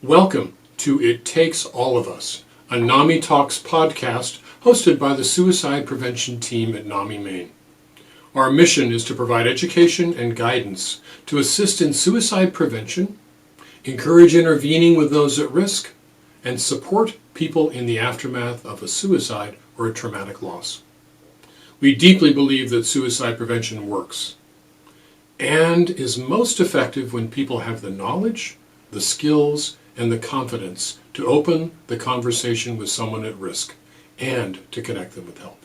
Welcome to It Takes All of Us, a NAMI Talks podcast hosted by the suicide prevention team at NAMI, Maine. Our mission is to provide education and guidance to assist in suicide prevention, encourage intervening with those at risk, and support people in the aftermath of a suicide or a traumatic loss. We deeply believe that suicide prevention works and is most effective when people have the knowledge, the skills, and the confidence to open the conversation with someone at risk and to connect them with help.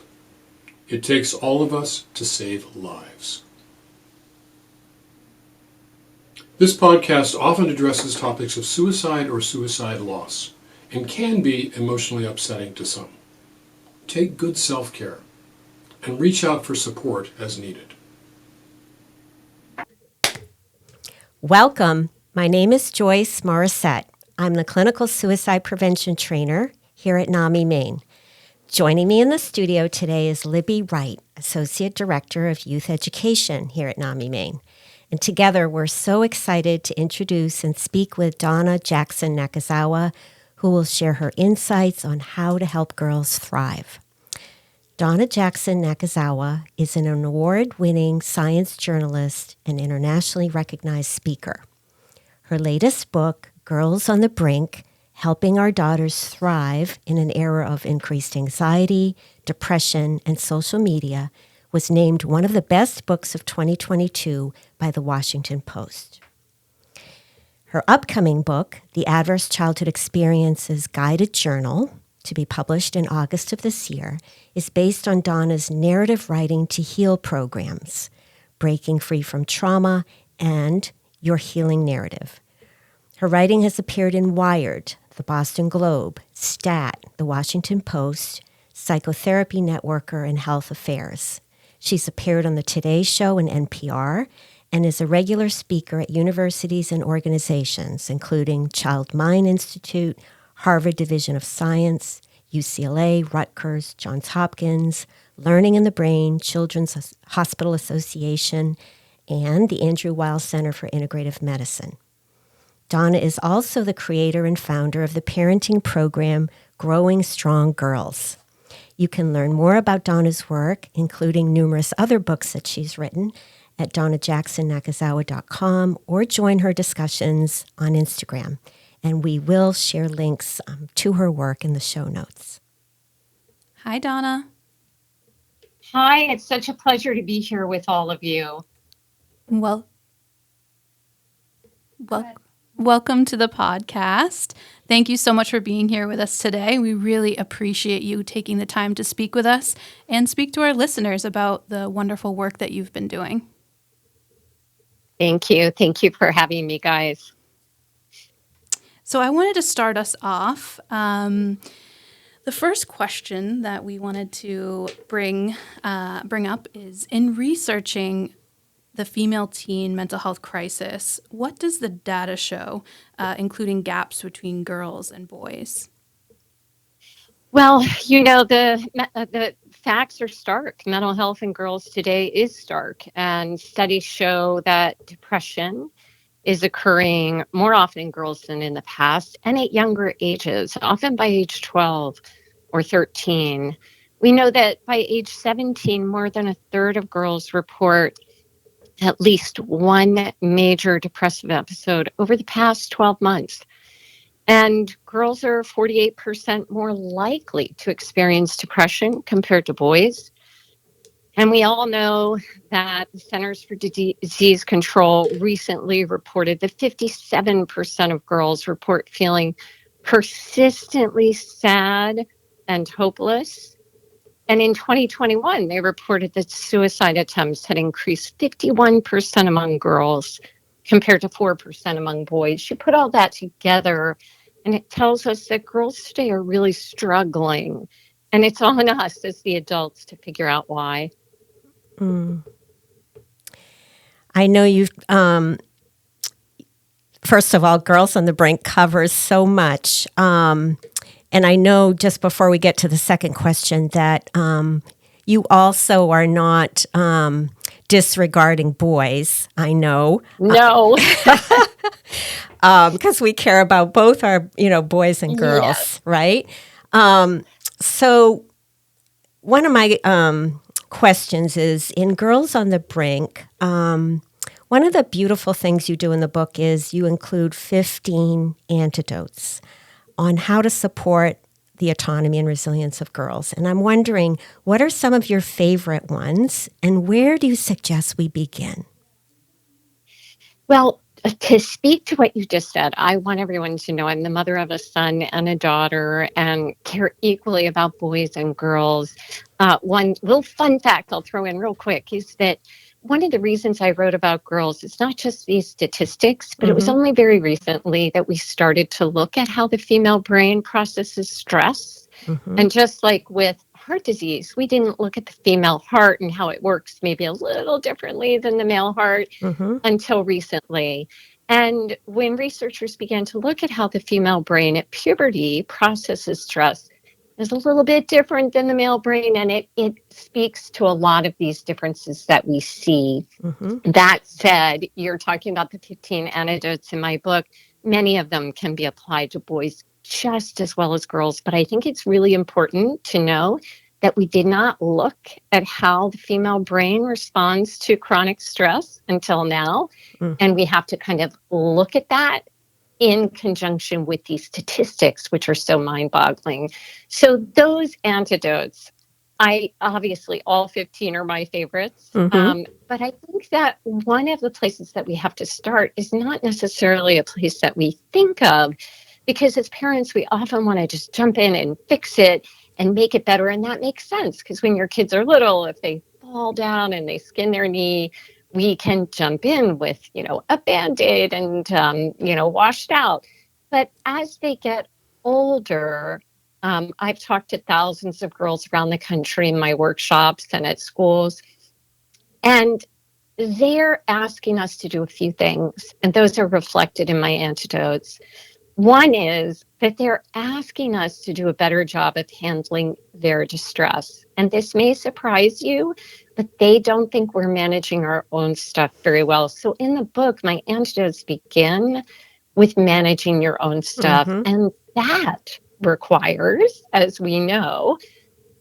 It takes all of us to save lives. This podcast often addresses topics of suicide or suicide loss and can be emotionally upsetting to some. Take good self-care and reach out for support as needed. Welcome. My name is Joyce Morrissette. I'm the clinical suicide prevention trainer here at NAMI, Maine. Joining me in the studio today is Libby Wright, Associate Director of Youth Education here at NAMI, Maine. And together we're so excited to introduce and speak with Donna Jackson Nakazawa, who will share her insights on how to help girls thrive. Donna Jackson Nakazawa is an award-winning science journalist and internationally recognized speaker. Her latest book, Girls on the Brink, Helping Our Daughters Thrive in an Era of Increased Anxiety, Depression, and Social Media, was named one of the best books of 2022 by the Washington Post. Her upcoming book, The Adverse Childhood Experiences Guided Journal, to be published in August of this year, is based on Donna's narrative writing to heal programs, Breaking Free from Trauma, and Your Healing Narrative. Her writing has appeared in Wired, the Boston Globe, Stat, the Washington Post, Psychotherapy Networker, and Health Affairs. She's appeared on the Today Show and NPR and is a regular speaker at universities and organizations, including Child Mind Institute, Harvard Division of Science, UCLA, Rutgers, Johns Hopkins, Learning in the Brain, Children's Hospital Association, and the Andrew Weil Center for Integrative Medicine. Donna is also the creator and founder of the parenting program Growing Strong Girls. You can learn more about Donna's work, including numerous other books that she's written, at donnajacksonnakazawa.com or join her discussions on Instagram. And we will share links to her work in the show notes. Hi, Donna. Hi, it's such a pleasure to be here with all of you. Welcome to the podcast. Thank you so much for being here with us today. We really appreciate you taking the time to speak with us and speak to our listeners about the wonderful work that you've been doing. Thank you. Thank you for having me, guys. So I wanted to start us off. The first question that we wanted to bring up is, in researching the female teen mental health crisis, what does the data show, including gaps between girls and boys? Well, the facts are stark. Mental health in girls today is stark, and studies show that depression is occurring more often in girls than in the past, and at younger ages, often by age 12 or 13. We know that by age 17, more than a third of girls report at least one major depressive episode over the past 12 months. And girls are 48% more likely to experience depression compared to boys. And we all know that the Centers for Disease Control recently reported that 57% of girls report feeling persistently sad and hopeless. And in 2021, they reported that suicide attempts had increased 51% among girls compared to 4% among boys. You put all that together, and it tells us that girls today are really struggling. And it's on us as the adults to figure out why. I know you've, first of all, Girls on the Brink covers so much. And I know, just before we get to the second question, that you also are not disregarding boys. I know. No. because we care about both our, boys and girls, Yes. right? So one of my questions is in Girls on the Brink, one of the beautiful things you do in the book is you include 15 antidotes on how to support the autonomy and resilience of girls. And I'm wondering, what are some of your favorite ones, and where do you suggest we begin? Well, to speak to what you just said, I want everyone to know I'm the mother of a son and a daughter and care equally about boys and girls. One little fun fact I'll throw in real quick is that one of the reasons I wrote about girls is not just these statistics, but it was only very recently that we started to look at how the female brain processes stress. And just like with heart disease, we didn't look at the female heart and how it works maybe a little differently than the male heart until recently. And when researchers began to look at how the female brain at puberty processes stress, is a little bit different than the male brain, and it speaks to a lot of these differences that we see. That said, you're talking about the 15 antidotes in my book. Many of them can be applied to boys just as well as girls, but I think it's really important to know that we did not look at how the female brain responds to chronic stress until now. And we have to kind of look at that in conjunction with these statistics, which are so mind-boggling. So those antidotes, I obviously all 15 are my favorites. But I think that one of the places that we have to start is not necessarily a place that we think of, because as parents, we often want to just jump in and fix it and make it better. And that makes sense because when your kids are little, if they fall down and they skin their knee, we can jump in with, a Band-Aid and, washed out. But as they get older, I've talked to thousands of girls around the country in my workshops and at schools, and they're asking us to do a few things, and those are reflected in my antidotes. One is that they're asking us to do a better job of handling their distress. And this may surprise you, but they don't think we're managing our own stuff very well. So in the book, my antidotes begin with managing your own stuff. And that requires, as we know,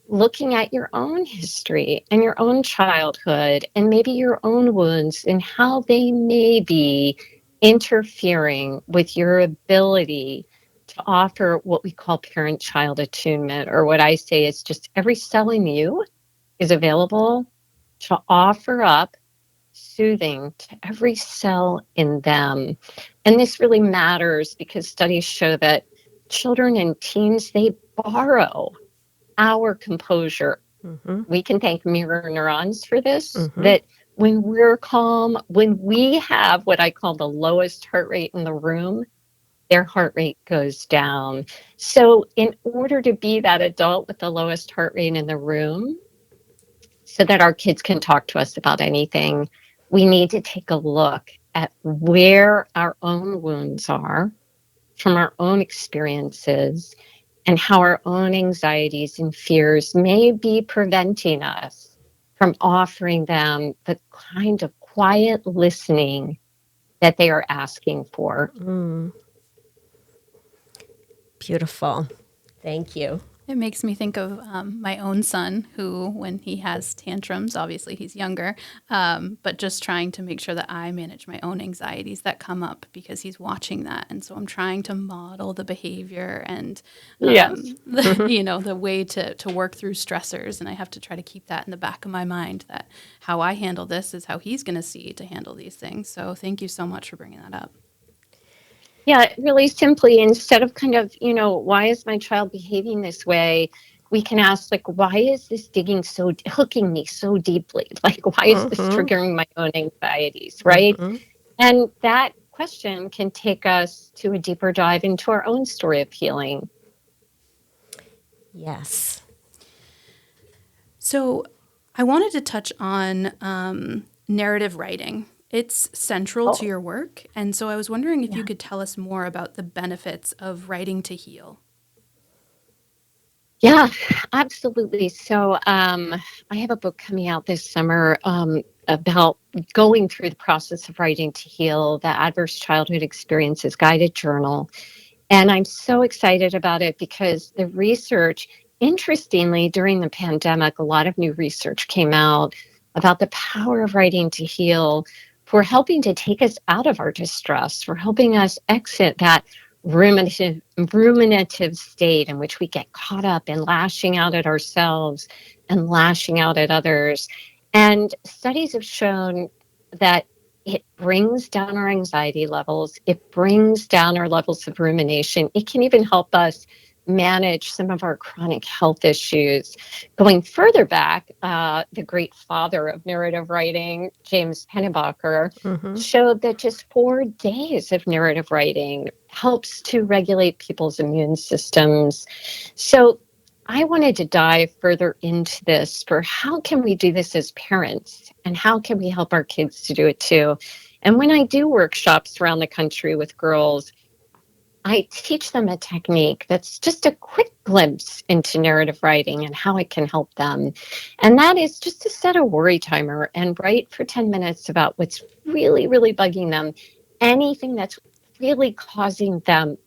looking at your own history and your own childhood and maybe your own wounds and how they may be interfering with your ability to offer what we call parent-child attunement, or what I say is just every cell in you is available to offer up soothing to every cell in them. And this really matters because studies show that children and teens, they borrow our composure. We can thank mirror neurons for this, that when we're calm, when we have what I call the lowest heart rate in the room, their heart rate goes down. So in order to be that adult with the lowest heart rate in the room, so that our kids can talk to us about anything, we need to take a look at where our own wounds are from our own experiences and how our own anxieties and fears may be preventing us from offering them the kind of quiet listening that they are asking for. Beautiful. Thank you. It makes me think of my own son who, when he has tantrums, obviously he's younger, but just trying to make sure that I manage my own anxieties that come up because he's watching that. And so I'm trying to model the behavior and, the way to work through stressors. And I have to try to keep that in the back of my mind that how I handle this is how he's going to see to handle these things. So thank you so much for bringing that up. Yeah, really simply, instead of kind of, why is my child behaving this way? We can ask, like, why is this hooking me so deeply? Like, why is this triggering my own anxieties, right? And that question can take us to a deeper dive into our own story of healing. Yes. So I wanted to touch on narrative writing. It's central to your work. And so I was wondering if you could tell us more about the benefits of writing to heal. Yeah, absolutely. So I have a book coming out this summer about going through the process of writing to heal, the Adverse Childhood Experiences Guided Journal. And I'm so excited about it because the research, interestingly, during the pandemic, a lot of new research came out about the power of writing to heal for helping to take us out of our distress, for helping us exit that ruminative state in which we get caught up in lashing out at ourselves and lashing out at others. And studies have shown that it brings down our anxiety levels. It brings down our levels of rumination. It can even help us manage some of our chronic health issues. Going further back, the great father of narrative writing, James Pennebaker, showed that just 4 days of narrative writing helps to regulate people's immune systems. So I wanted to dive further into this for how can we do this as parents and how can we help our kids to do it too. And when I do workshops around the country with girls, I teach them a technique that's just a quick glimpse into narrative writing and how it can help them. And that is just to set a worry timer and write for 10 minutes about what's really, really bugging them, anything that's really causing them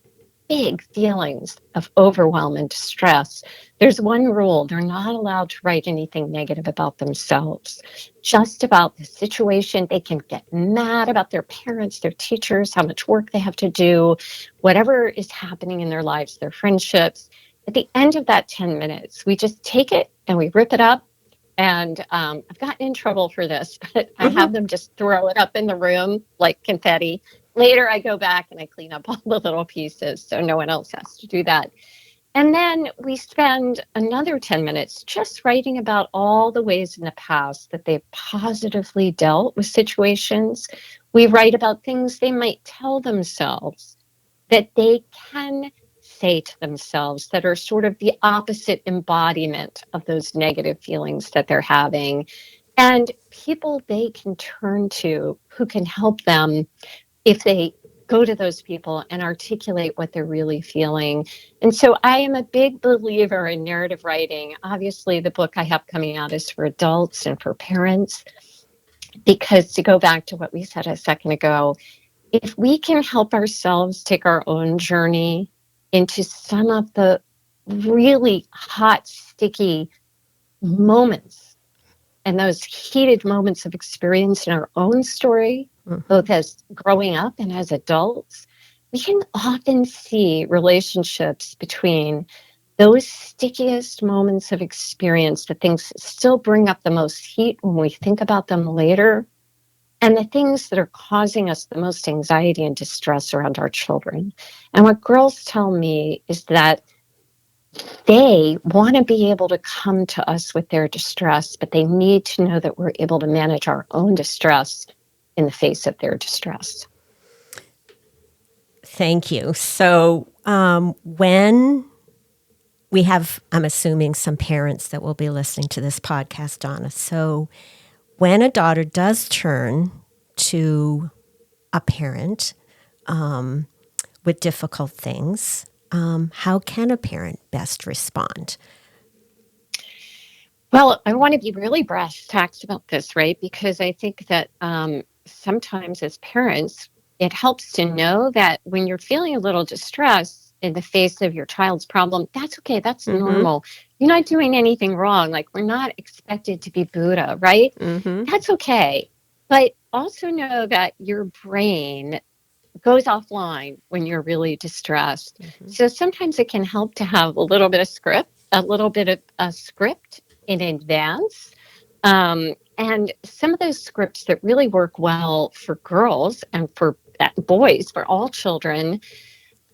big feelings of overwhelm and distress. There's one rule: they're not allowed to write anything negative about themselves, just about the situation. They can get mad about their parents, their teachers, how much work they have to do, whatever is happening in their lives, their friendships. At the end of that 10 minutes, we just take it and we rip it up. And I've gotten in trouble for this, but I have them just throw it up in the room like confetti. Later, I go back and I clean up all the little pieces so no one else has to do that. And then we spend another 10 minutes just writing about all the ways in the past that they've positively dealt with situations. We write about things they might tell themselves that they can say to themselves that are sort of the opposite embodiment of those negative feelings that they're having. And people they can turn to who can help them if they go to those people and articulate what they're really feeling. And so I am a big believer in narrative writing. Obviously, the book I have coming out is for adults and for parents, because to go back to what we said a second ago, if we can help ourselves take our own journey into some of the really hot, sticky moments and those heated moments of experience in our own story, both as growing up and as adults, we can often see relationships between those stickiest moments of experience, the things that still bring up the most heat when we think about them later, and the things that are causing us the most anxiety and distress around our children. And what girls tell me is that they want to be able to come to us with their distress, but they need to know that we're able to manage our own distress in the face of their distress. Thank you. So when we have, I'm assuming, some parents that will be listening to this podcast, Donna. So when a daughter does turn to a parent with difficult things, how can a parent best respond? Well, I want to be really brass tacks about this, right? Because I think that sometimes as parents, it helps to know that when you're feeling a little distress in the face of your child's problem, that's okay. That's normal. You're not doing anything wrong. Like, we're not expected to be Buddha, right? That's okay. But also know that your brain goes offline when you're really distressed. So sometimes it can help to have a little bit of script, a little bit of a script in advance. And some of those scripts that really work well for girls and for boys, for all children,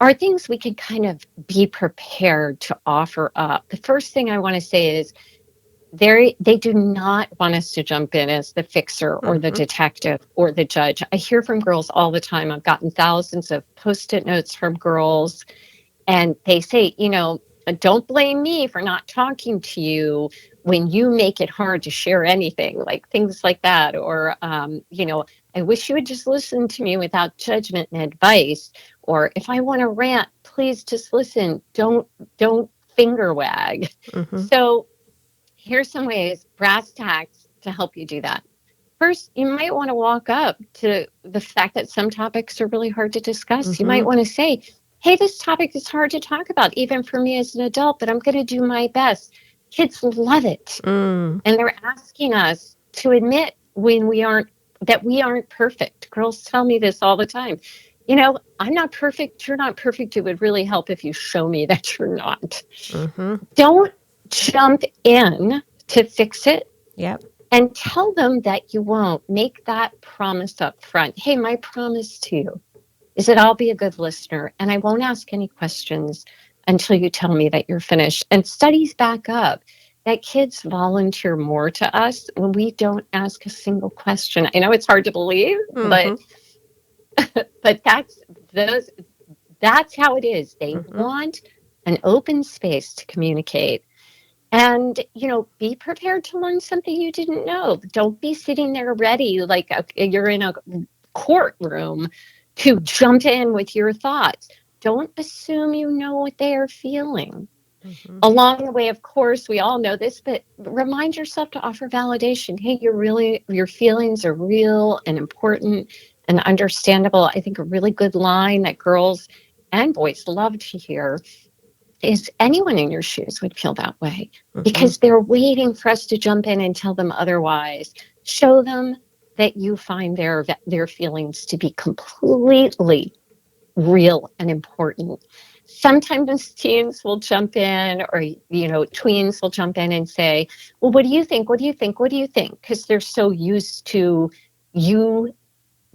are things we can kind of be prepared to offer up. The first thing I want to say is they do not want us to jump in as the fixer or the detective or the judge. I hear from girls all the time. I've gotten thousands of Post-it notes from girls, and they say, don't blame me for not talking to you when you make it hard to share anything, like things like that. Or, I wish you would just listen to me without judgment and advice. Or if I want to rant, please just listen. Don't finger wag. Mm-hmm. So here's some ways, brass tacks, to help you do that. First, you might want to walk up to the fact that some topics are really hard to discuss. Mm-hmm. You might want to say, hey, this topic is hard to talk about, even for me as an adult, but I'm going to do my best. Kids love it. Mm. And they're asking us to admit when we aren't perfect. Girls tell me this all the time. I'm not perfect. You're not perfect. It would really help if you show me that you're not. Mm-hmm. Don't jump in to fix it. Yep. And tell them that you won't. Make that promise up front. Hey, my promise to you is that I'll be a good listener and I won't ask any questions until you tell me that you're finished. And studies back up that kids volunteer more to us when we don't ask a single question. I know it's hard to believe, Mm-hmm. but that's how it is. They want an open space to communicate. And, be prepared to learn something you didn't know. Don't be sitting there ready like you're in a courtroom to jump in with your thoughts. Don't assume you know what they are feeling. Mm-hmm. Along the way, of course, we all know this, but remind yourself to offer validation. Hey, your feelings are real and important and understandable. I think a really good line that girls and boys love to hear is anyone in your shoes would feel that way because they're waiting for us to jump in and tell them otherwise. Show them that you find their feelings to be completely real and important. Sometimes teens will jump in or, tweens will jump in and say, well, what do you think? What do you think? What do you think? Because they're so used to you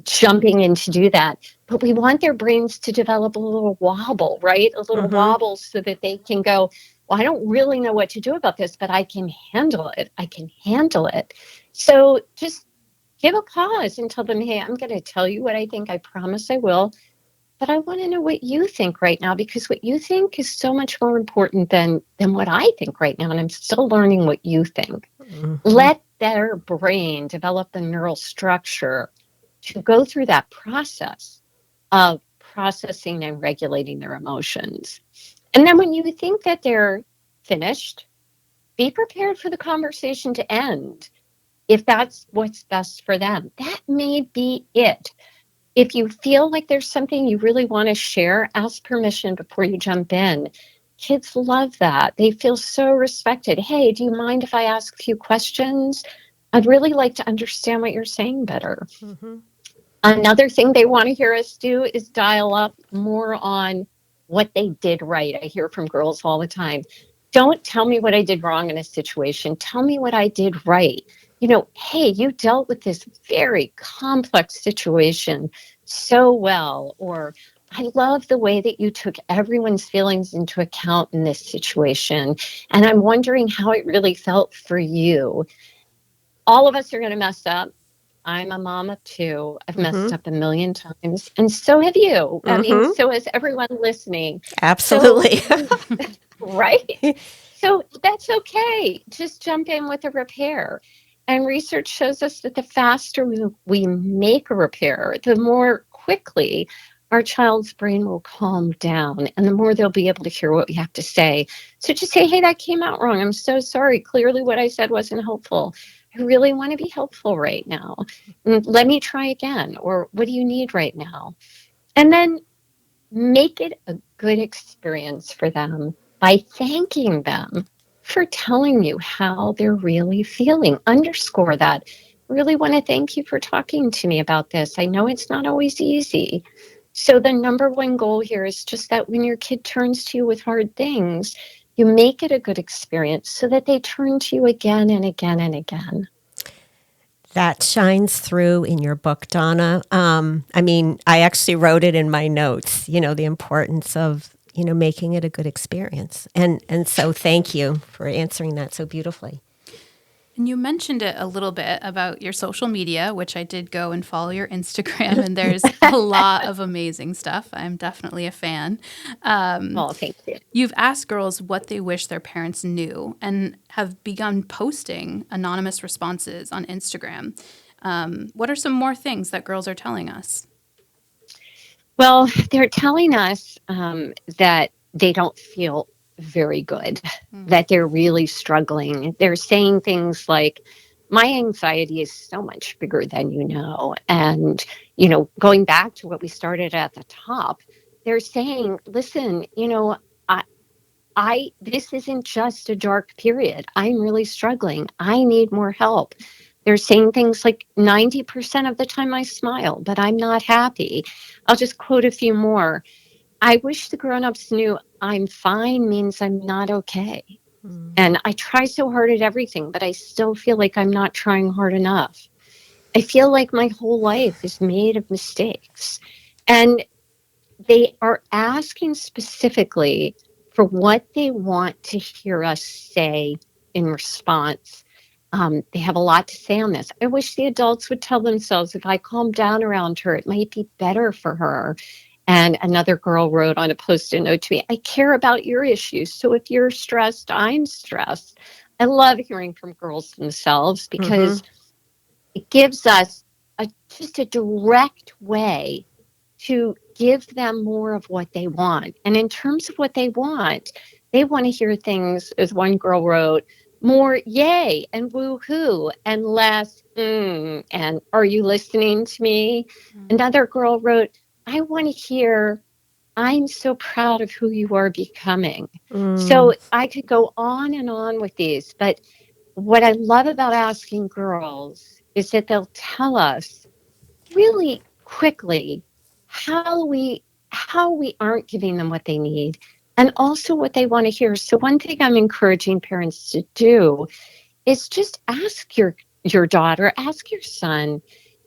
jumping in to do that. But we want their brains to develop a little wobble, right? A little wobble so that they can go, well, I don't really know what to do about this, but I can handle it. I can handle it. So just give a pause and tell them, hey, I'm going to tell you what I think. I promise I will. But I want to know what you think right now, because what you think is so much more important than what I think right now. And I'm still learning what you think. Let their brain develop the neural structure to go through that process of processing and regulating their emotions. And then when you think that they're finished, be prepared for the conversation to end if that's what's best for them. That may be it. If you feel like there's something you really want to share, ask permission before you jump in. Kids love that. They feel so respected. Hey, do you mind if I ask a few questions? I'd really like to understand what you're saying better. Another thing they want to hear us do is dial up more on what they did right. I hear from girls all the time. Don't tell me what I did wrong in a situation. Tell me what I did right. Hey, you dealt with this very complex situation so well. Or I love the way that you took everyone's feelings into account in this situation. And I'm wondering how it really felt for you. All of us are going to mess up. I'm a mom of two. I've messed up a million times. And so have you. I mean, so has everyone listening. Absolutely. So, right? So that's okay. Just jump in with a repair. And research shows us that the faster we make a repair, the more quickly our child's brain will calm down and the more they'll be able to hear what we have to say. So just say, hey, that came out wrong. I'm so sorry. Clearly what I said wasn't helpful. I really want to be helpful right now. Let me try again. Or what do you need right now? And then make it a good experience for them by thanking them for telling you how they're really feeling. Underscore that. Really want to thank you for talking to me about this. I know it's not always easy. So the number one goal here is just that when your kid turns to you with hard things, you make it a good experience so that they turn to you again and again and again. That shines through in your book, Donna. I actually wrote it in my notes, the importance of, making it a good experience. And so thank you for answering that so beautifully. And you mentioned it a little bit about your social media, which I did go and follow your Instagram, and there's a lot of amazing stuff. I'm definitely a fan. Thank you. You've asked girls what they wish their parents knew and have begun posting anonymous responses on Instagram. What are some more things that girls are telling us? Well, they're telling us that they don't feel very good, that they're really struggling. They're saying things like, my anxiety is so much bigger than you know. And, going back to what we started at the top, they're saying, listen, I, this isn't just a dark period. I'm really struggling. I need more help. They're saying things like 90% of the time I smile, but I'm not happy. I'll just quote a few more. I wish the grown-ups knew I'm fine means I'm not okay. And I try so hard at everything, but I still feel like I'm not trying hard enough. I feel like my whole life is made of mistakes. And they are asking specifically for what they want to hear us say in response. They have a lot to say on this. I wish the adults would tell themselves, if I calm down around her, it might be better for her. And another girl wrote on a post-it note to me, I care about your issues. So if you're stressed, I'm stressed. I love hearing from girls themselves because it gives us just a direct way to give them more of what they want. And in terms of what they want to hear things, as one girl wrote, more yay and woohoo and less and are you listening to me? Another girl wrote, I want to hear, I'm so proud of who you are becoming. So I could go on and on with these, but what I love about asking girls is that they'll tell us really quickly how we aren't giving them what they need and also what they want to hear. So one thing I'm encouraging parents to do is just ask your daughter, ask your son,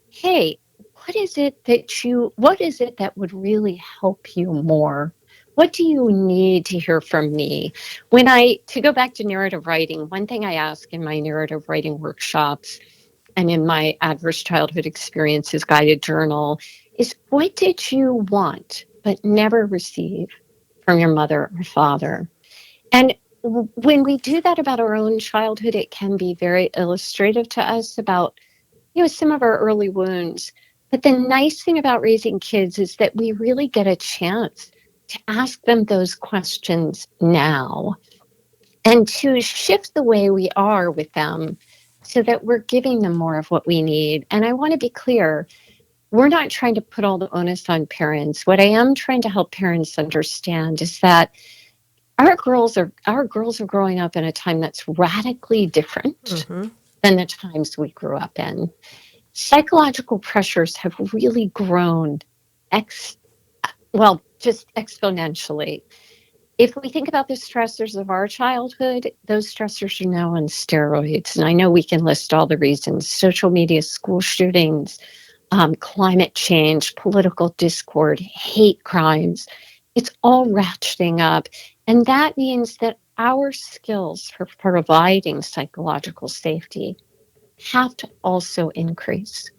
hey, what is it that would really help you more? What do you need to hear from me? To go back to narrative writing, one thing I ask in my narrative writing workshops and in my adverse childhood experiences guided journal is, what did you want but never receive from your mother or father? And when we do that about our own childhood, it can be very illustrative to us about, some of our early wounds. But the nice thing about raising kids is that we really get a chance to ask them those questions now and to shift the way we are with them so that we're giving them more of what we need. And I want to be clear, we're not trying to put all the onus on parents. What I am trying to help parents understand is that our girls are growing up in a time that's radically different than the times we grew up in. Psychological pressures have really grown just exponentially. If we think about the stressors of our childhood, those stressors are now on steroids. And I know we can list all the reasons: social media, school shootings, climate change, political discord, hate crimes. It's all ratcheting up. And that means that our skills for providing psychological safety have to also increase.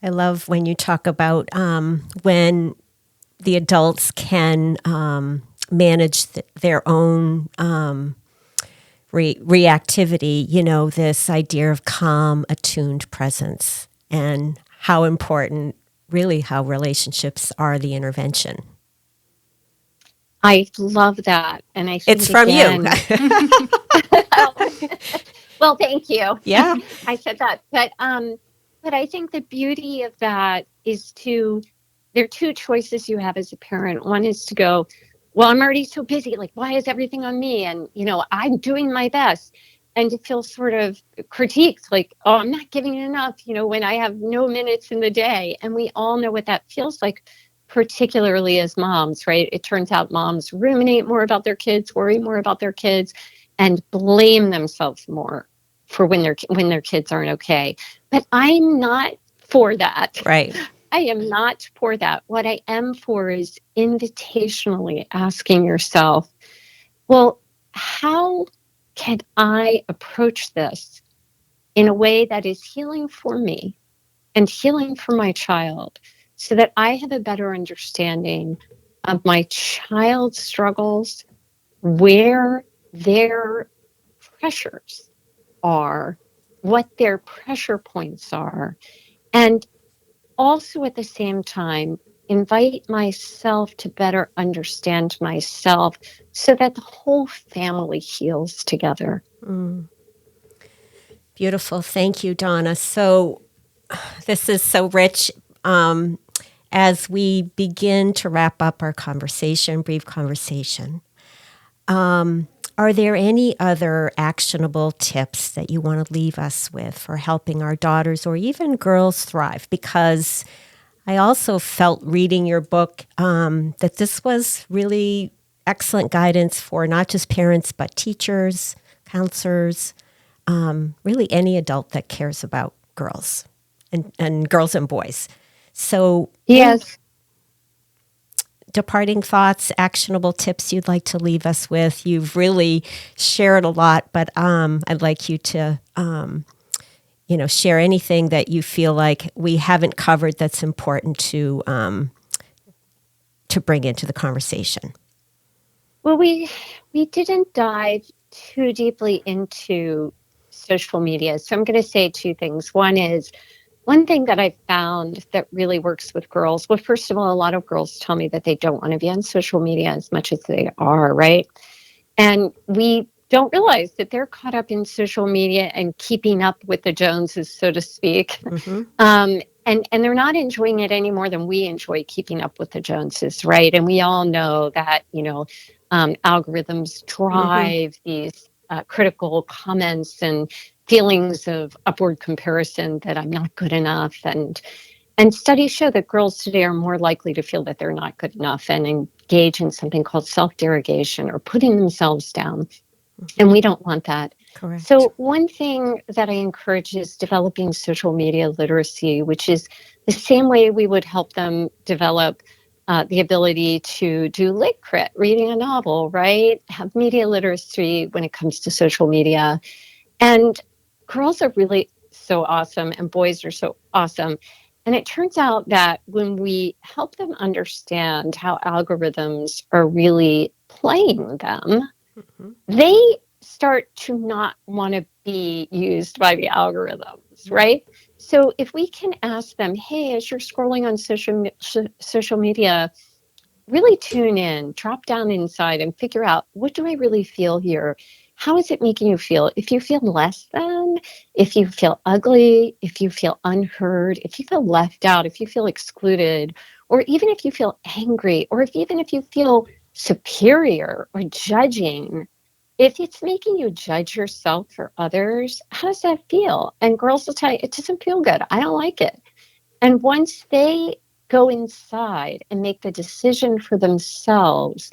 I love when you talk about when the adults can manage their own reactivity, this idea of calm, attuned presence, and how important, really, how relationships are the intervention. I love that. And I think it's from again, you. well, thank you. Yeah. I said that. But I think the beauty of that is there are two choices you have as a parent. One is to go, well, I'm already so busy. Like, why is everything on me? And, I'm doing my best. And to feel sort of critiqued, like, oh, I'm not giving enough, when I have no minutes in the day. And we all know what that feels like, particularly as moms, right? It turns out moms ruminate more about their kids, worry more about their kids, and blame themselves more for when their kids aren't okay. But I'm not for that. Right. I am not for that. What I am for is invitationally asking yourself, well, how can I approach this in a way that is healing for me and healing for my child, so that I have a better understanding of my child's struggles, where their pressures are, what their pressure points are, and also at the same time, invite myself to better understand myself so that the whole family heals together. Beautiful. Thank you, Donna. So this is so rich. As we begin to wrap up our conversation, brief conversation, are there any other actionable tips that you want to leave us with for helping our daughters or even girls thrive? Because I also felt reading your book that this was really excellent guidance for not just parents, but teachers, counselors, really any adult that cares about girls and girls and boys. So, Yes. departing thoughts, actionable tips you'd like to leave us with? You've really shared a lot, but I'd like you to, share anything that you feel like we haven't covered that's important to bring into the conversation. Well, we didn't dive too deeply into social media. So I'm going to say two things. One thing that I found that really works with girls. Well, first of all, a lot of girls tell me that they don't want to be on social media as much as they are, right? And we don't realize that they're caught up in social media and keeping up with the Joneses, so to speak. And they're not enjoying it any more than we enjoy keeping up with the Joneses, right? And we all know that, algorithms drive these critical comments and feelings of upward comparison that I'm not good enough. And studies show that girls today are more likely to feel that they're not good enough and engage in something called self-derogation or putting themselves down. And we don't want that. Correct. So one thing that I encourage is developing social media literacy, which is the same way we would help them develop the ability to do lit crit, reading a novel, right? Have media literacy when it comes to social media. And girls are really so awesome and boys are so awesome. And it turns out that when we help them understand how algorithms are really playing them, they start to not want to be used by the algorithms, right? So if we can ask them, hey, as you're scrolling on social media, really tune in, drop down inside and figure out, what do I really feel here? How is it making you feel? If you feel less than, if you feel ugly, if you feel unheard, if you feel left out, if you feel excluded, or even if you feel angry, or even if you feel superior or judging, if it's making you judge yourself or others, how does that feel? And girls will tell you, it doesn't feel good. I don't like it. And once they go inside and make the decision for themselves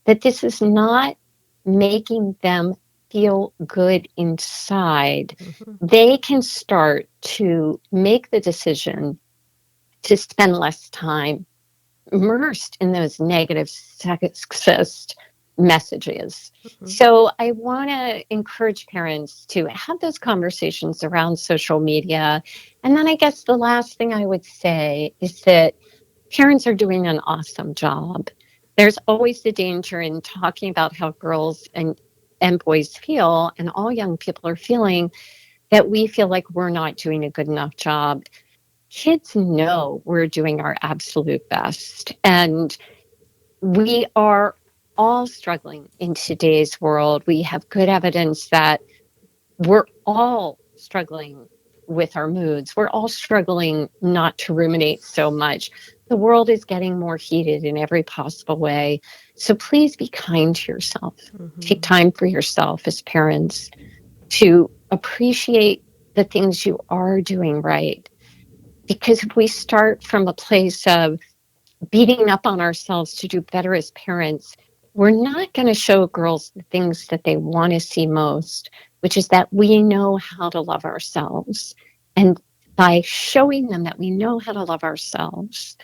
that this is not making them feel good inside, they can start to make the decision to spend less time immersed in those negative sexist messages. So I want to encourage parents to have those conversations around social media. And then I guess the last thing I would say is that parents are doing an awesome job. There's always the danger in talking about how girls and boys feel, and all young people are feeling, that we feel like we're not doing a good enough job. Kids know we're doing our absolute best. And we are all struggling in today's world. We have good evidence that we're all struggling with our moods. We're all struggling not to ruminate so much. The world is getting more heated in every possible way. So please be kind to yourself. Take time for yourself as parents to appreciate the things you are doing right. Because if we start from a place of beating up on ourselves to do better as parents, we're not going to show girls the things that they want to see most, which is that we know how to love ourselves. And by showing them that we know how to love ourselves,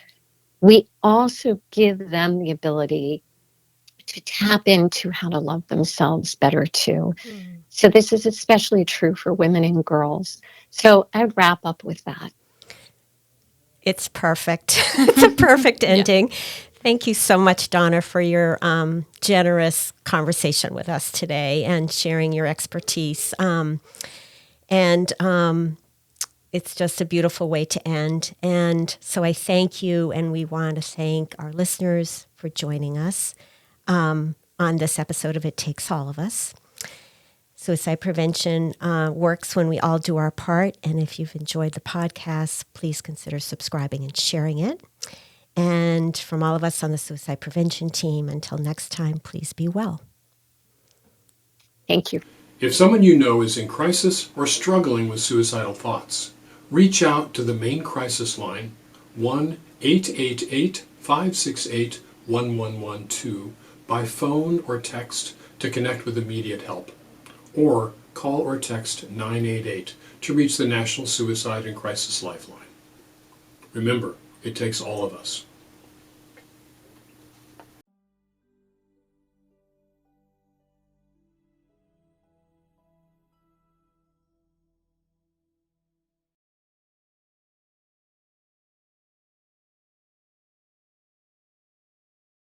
we also give them the ability to tap into how to love themselves better too. So this is especially true for women and girls. So I'd wrap up with that. It's perfect. It's a perfect ending. Thank you so much, Donna, for your generous conversation with us today and sharing your expertise. And it's just a beautiful way to end. And so I thank you, and we want to thank our listeners for joining us on this episode of It Takes All of Us. Suicide prevention works when we all do our part. And if you've enjoyed the podcast, please consider subscribing and sharing it. And from all of us on the suicide prevention team, until next time, please be well. Thank you. If someone you know is in crisis or struggling with suicidal thoughts, reach out to the Maine Crisis Line, 1-888-568-1112, by phone or text to connect with immediate help, or call or text 988 to reach the National Suicide and Crisis Lifeline. Remember, it takes all of us.